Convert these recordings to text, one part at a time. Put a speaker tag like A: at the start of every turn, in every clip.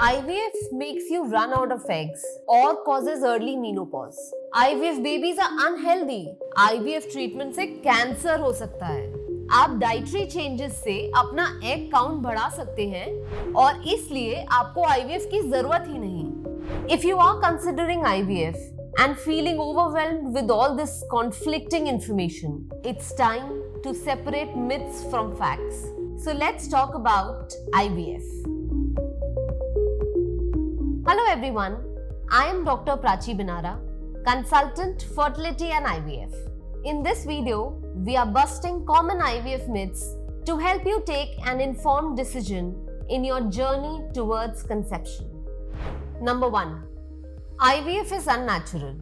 A: IVF makes you run out of eggs or causes early menopause. IVF babies are unhealthy. IVF treatment से cancer हो सकता है. आप dietary changes से अपना एग काउंट बढ़ा सकते हैं और इसलिए आपको IVF की जरूरत ही नहीं. If you are considering IVF and feeling overwhelmed with all this conflicting information, it's time to separate myths from facts. So let's talk about IVF. Hello everyone, I am Dr. Prachi Binara, consultant fertility and IVF. In this video, we are busting common IVF myths to help you take an informed decision in your journey towards conception. Number 1. IVF is unnatural.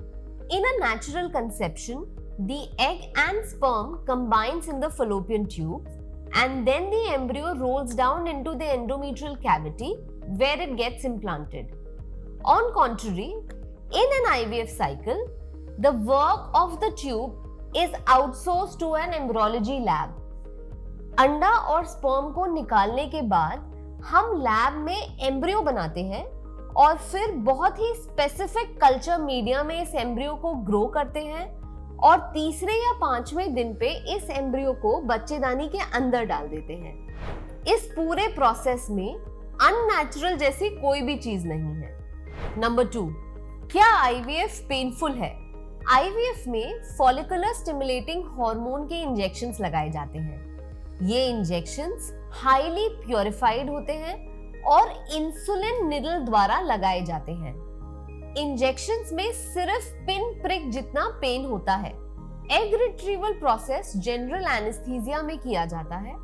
A: In a natural conception, the egg and sperm combines in the fallopian tube and then the embryo rolls down into the endometrial cavity where it gets implanted. On contrary, in an IVF cycle, the work of the tube is outsourced to an embryology lab. अंडा और sperm को निकालने के बाद हम lab में embryo बनाते हैं और फिर बहुत ही स्पेसिफिक कल्चर मीडिया में इस एम्ब्रियो को ग्रो करते हैं और तीसरे या पांचवें दिन पे इस एम्ब्रियो को बच्चेदानी के अंदर डाल देते हैं. इस पूरे प्रोसेस में अननेचुरल जैसी कोई भी चीज नहीं है. नंबर 2, क्या IVF पेनफुल है? IVF में फॉलिकुलर स्टिमुलेटिंग हार्मोन के इंजेक्शंस लगाए जाते हैं. ये इंजेक्शंस हाईली प्योरिफाइड होते हैं और इंसुलिन निडल द्वारा लगाए जाते हैं. इंजेक्शंस में सिर्फ पिन प्रिक जितना पेन होता है. Egg retrieval process general anaesthesia में किया जाता है.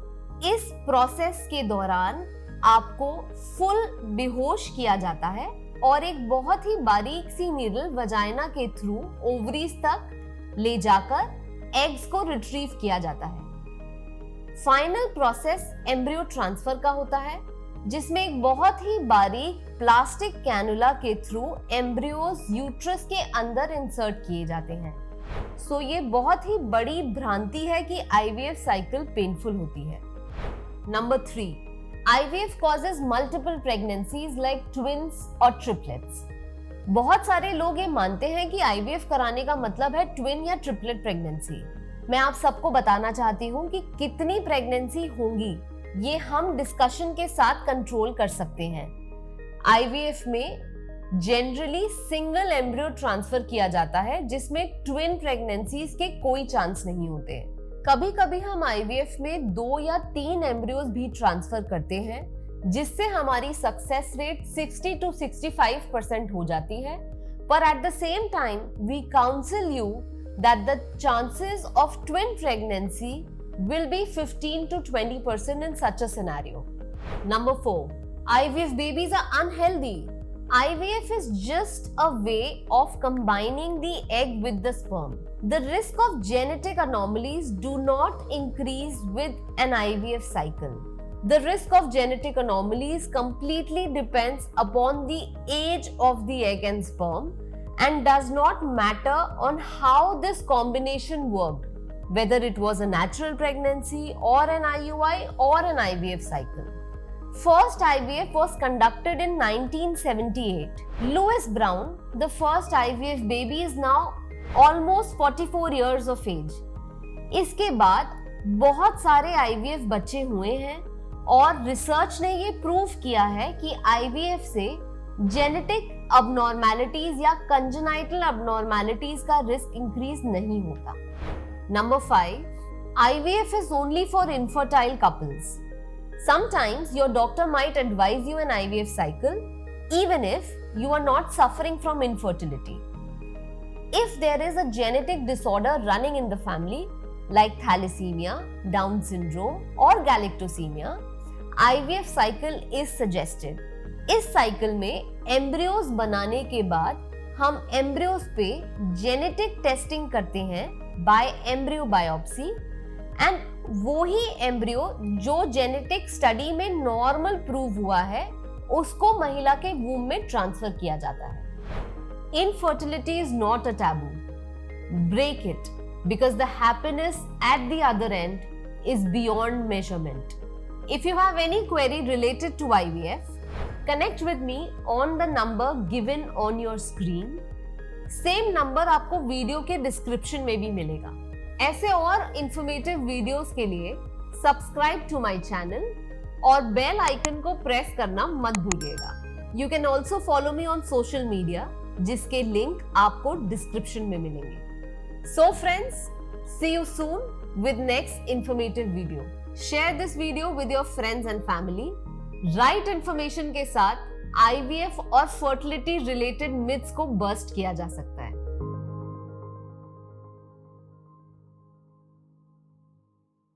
A: इस प्रोसेस के दौरान आपको फुल बेहोश किया जाता है और एक बहुत ही बारीक सी नीडल वजाइना के थ्रू ओवरीज तक ले जाकर एग्स को रिट्रीव किया जाता है. फाइनल प्रोसेस एम्ब्रियो ट्रांसफर का होता है जिसमें एक बहुत ही बारीक प्लास्टिक कैनुला के थ्रू एम्ब्रियोज यूट्रस के अंदर इंसर्ट किए जाते हैं. सो ये बहुत ही बड़ी भ्रांति है कि IVF साइकिल पेनफुल होती है. Number 3, IVF causes multiple pregnancies like twins or triplets. बहुत सारे लोग ये मानते हैं कि IVF कराने का मतलब है ट्विन या ट्रिपलेट प्रेगनेंसी. मैं आप सबको बताना चाहती हूँ कि कितनी प्रेगनेंसी होंगी ये हम डिस्कशन के साथ कंट्रोल कर सकते हैं. IVF में जनरली सिंगल एम्ब्रियो ट्रांसफर किया जाता है जिसमें ट्विन प्रेगनेंसीज के कोई चांस नहीं होते. कभी कभी हम IVF में 2 या 3 एम्ब्रियोज भी ट्रांसफर करते हैं जिससे हमारी सक्सेस रेट 60 to 65% हो जाती है. पर at the same time we counsel you that the chances of twin pregnancy will be 15 to 20% in such a scenario. Number 4, IVF babies are unhealthy. IVF is just a way of combining the egg with the sperm. The risk of genetic anomalies do not increase with an IVF cycle. The risk of genetic anomalies completely depends upon the age of the egg and sperm and does not matter on how this combination worked, whether it was a natural pregnancy or an IUI or an IVF cycle. First IVF was conducted in 1978. Louis Brown, the first IVF baby, is now almost 44 years of age. इसके बाद बहुत सारे IVF बच्चे हुए हैं और research ने ये प्रूव किया है कि IVF से जेनेटिक abnormalities या congenital abnormalities का रिस्क इंक्रीज नहीं होता. Number 5, IVF is only for infertile couples. Sometimes your doctor might advise you an IVF cycle even if you are not suffering from infertility. If there is a genetic disorder running in the family like thalassemia, Down syndrome or galactosemia, IVF cycle is suggested. इस cycle में embryos बनाने के बाद हम embryos पे genetic testing करते हैं bye embryo biopsy and वो ही एम्ब्रियो जो जेनेटिक स्टडी में नॉर्मल प्रूव हुआ है उसको महिला के वूम में ट्रांसफर किया जाता है. Infertility is not a taboo. Break it because the happiness at the other end is beyond measurement. If you have any query related to IVF, connect with me on the number given on your screen. Same number आपको video के description में भी मिलेगा। ऐसे और informative videos के लिए subscribe to my channel और बेल आइकन को प्रेस करना मत भूलिएगा। You can also follow me on social media, जिसके लिंक आपको डिस्क्रिप्शन में मिलेंगे। So friends, see you soon with next informative video. Share this video with your friends and family. Right information के साथ IVF और फर्टिलिटी रिलेटेड मिथ्स को bast किया जा सकता है।